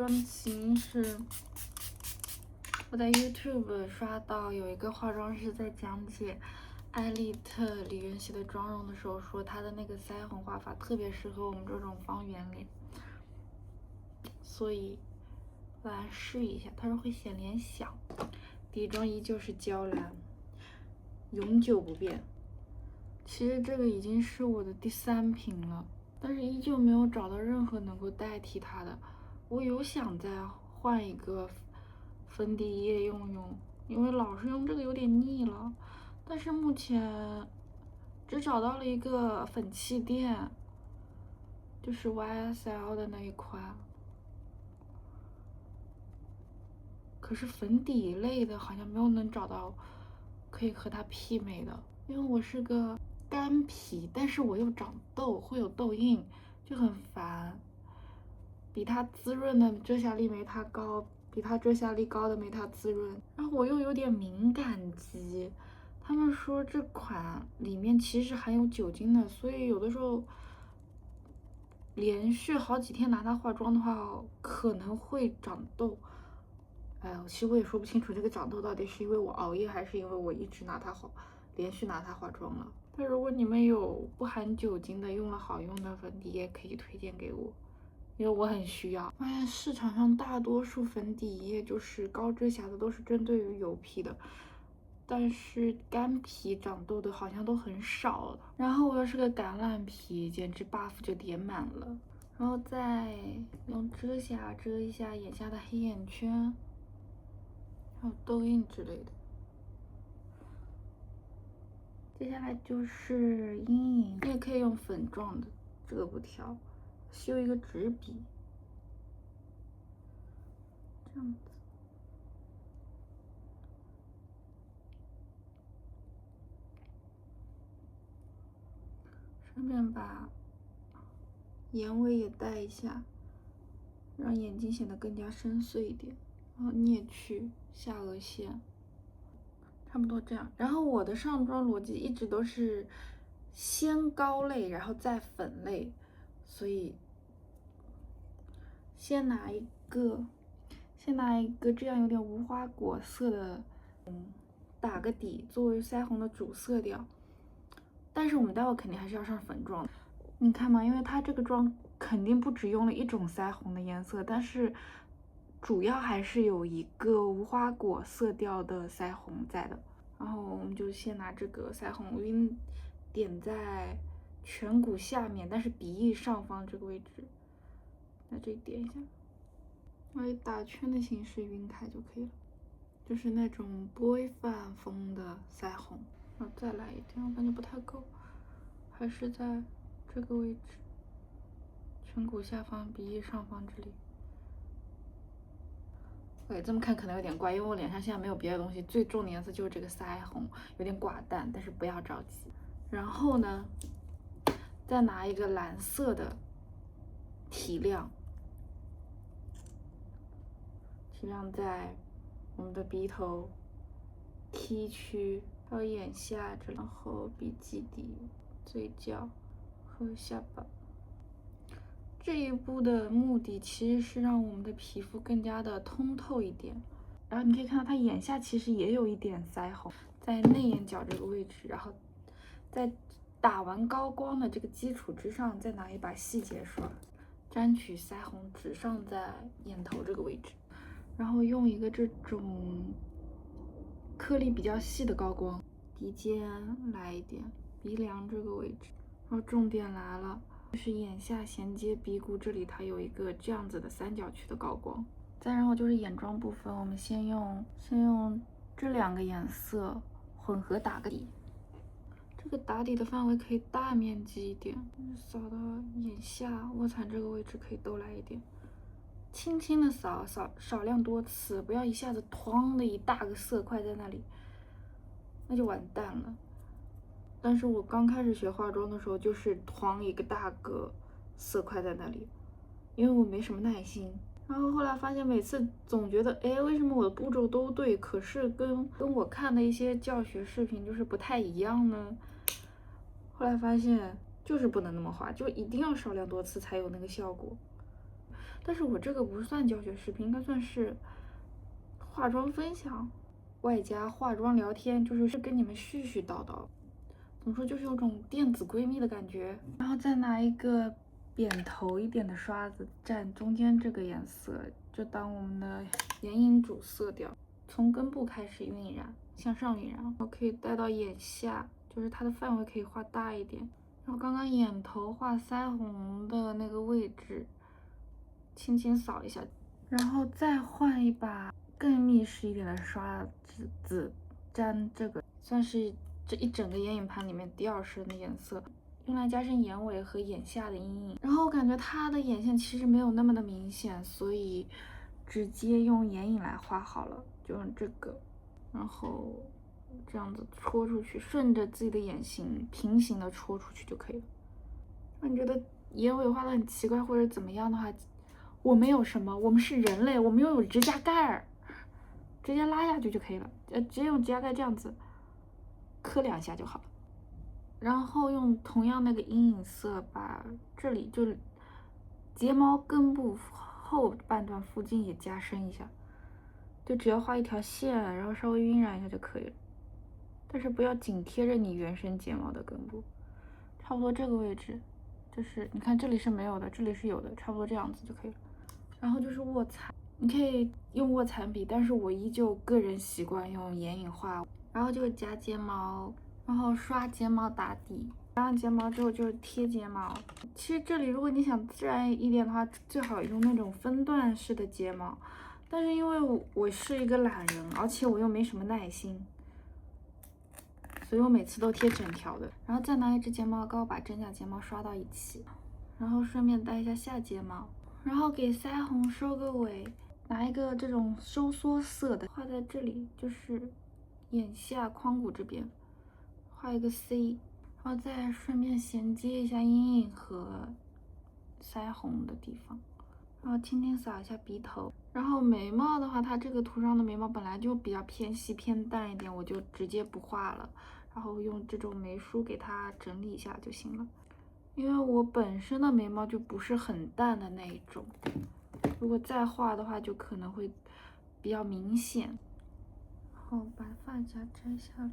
起因是我在 YouTube 刷到有一个化妆师在讲解艾丽特李元熙的妆容的时候，说她的那个腮红画法特别适合我们这种方圆脸，所以我来试一下。他说会显脸小，底妆依旧是娇兰，永久不变。其实这个已经是我的第3瓶了，但是依旧没有找到任何能够代替它的。我有想再换一个粉底液用用，因为老是用这个有点腻了。但是目前只找到了一个粉气垫，就是 YSL 的那一款。可是粉底类的好像没有能找到可以和它媲美的，因为我是个干皮，但是我又长痘，会有痘印，就很烦。比它滋润的遮瑕力没它高，比它遮瑕力高的没它滋润。然后我又有点敏感肌，他们说这款里面其实含有酒精的，所以有的时候连续好几天拿它化妆的话，可能会长痘。哎，其实我也说不清楚这个长痘到底是因为我熬夜，还是因为我一直连续拿它化妆了。但如果你们有不含酒精的用了好用的粉底液，可以推荐给我，因为我很需要。发现市场上大多数粉底液就是高遮瑕的，都是针对于油皮的，但是干皮长痘的好像都很少的。然后我又是个橄榄皮，简直 buff 就点满了。然后再用遮瑕遮一下眼下的黑眼圈，还有痘印之类的。接下来就是阴影，你也可以用粉状的，这个不挑。修一个纸笔，这样子。顺便把眼尾也带一下，让眼睛显得更加深邃一点。然后颞去下颚线，差不多这样。然后我的上妆逻辑一直都是先膏类，然后再粉类，所以先拿一个这样有点无花果色的，打个底作为腮红的主色调。但是我们待会肯定还是要上粉状的，你看嘛，因为它这个妆肯定不只用了一种腮红的颜色，但是主要还是有一个无花果色调的腮红在的。然后我们就先拿这个腮红晕点在颧骨下面，但是鼻翼上方这个位置，在这里点一下，然后以打圈的形式晕开就可以了，就是那种boy fan风的腮红。然后再来一点，我感觉不太够，还是在这个位置，颧骨下方、鼻翼上方这里。对，这么看可能有点怪，因为我脸上现在没有别的东西，最重的颜色就是这个腮红，有点寡淡，但是不要着急。然后呢，再拿一个蓝色的提亮在我们的鼻头、T 区，还有眼下这里，然后鼻基底、嘴角和下巴。这一步的目的其实是让我们的皮肤更加的通透一点。然后你可以看到它眼下其实也有一点腮红，在内眼角这个位置，然后在打完高光的这个基础之上，再拿一把细节刷，沾取腮红指上在眼头这个位置，然后用一个这种颗粒比较细的高光，鼻尖来一点，鼻梁这个位置。然后重点来了，就是眼下衔接鼻骨这里，它有一个这样子的三角区的高光。再然后就是眼妆部分，我们先用这2个颜色混合打个底。这个打底的范围可以大面积一点，扫到眼下卧蚕这个位置可以都来一点，轻轻的扫，少量多次，不要一下子哐的一大个色块在那里，那就完蛋了。但是我刚开始学化妆的时候，就是哐一个大个色块在那里，因为我没什么耐心。然后后来发现每次总觉得，哎，为什么我的步骤都对，可是跟我看的一些教学视频就是不太一样呢？后来发现就是不能那么画，就一定要少量多次才有那个效果。但是我这个不算教学视频，应该算是化妆分享，外加化妆聊天，就是跟你们絮絮叨叨。怎么说，就是有种电子闺蜜的感觉。然后再拿一个扁头一点的刷子蘸中间这个颜色，就当我们的眼影主色调。从根部开始晕染，向上晕染，然后可以带到眼下，就是它的范围可以画大一点。然后刚刚眼头画腮红的那个位置，轻轻扫一下，然后再换一把更密实一点的刷子，沾这个算是这一整个眼影盘里面第2深的颜色，用来加深眼尾和眼下的阴影。然后我感觉它的眼线其实没有那么的明显，所以直接用眼影来画好了，就用这个，然后这样子戳出去，顺着自己的眼型平行的戳出去就可以了。那你觉得眼尾画的很奇怪或者怎么样的话，我们有什么？我们是人类，我们又有指甲盖儿，直接拉下去就可以了。直接用指甲盖这样子磕2下就好了。然后用同样那个阴影色把这里就睫毛根部后半段附近也加深一下，就只要画一条线，然后稍微晕染一下就可以了。但是不要紧贴着你原生睫毛的根部，差不多这个位置。就是你看这里是没有的，这里是有的，差不多这样子就可以了。然后就是卧蚕，你可以用卧蚕笔，但是我依旧个人习惯用眼影画。然后就是夹睫毛，然后刷睫毛打底，刷完睫毛之后就是贴睫毛。其实这里如果你想自然一点的话，最好用那种分段式的睫毛，但是因为我是一个懒人，而且我又没什么耐心，所以我每次都贴整条的。然后再拿一支睫毛膏把真假睫毛刷到一起，然后顺便带一下下睫毛，然后给腮红收个尾，拿一个这种收缩色的画在这里，就是眼下眶骨这边画一个 C， 然后再顺便衔接一下阴影和腮红的地方，然后轻轻扫一下鼻头。然后眉毛的话，它这个图上的眉毛本来就比较偏细偏淡一点，我就直接不画了，然后用这种眉梳给它整理一下就行了。因为我本身的眉毛就不是很淡的那一种，如果再画的话就可能会比较明显。然后把发夹摘下来，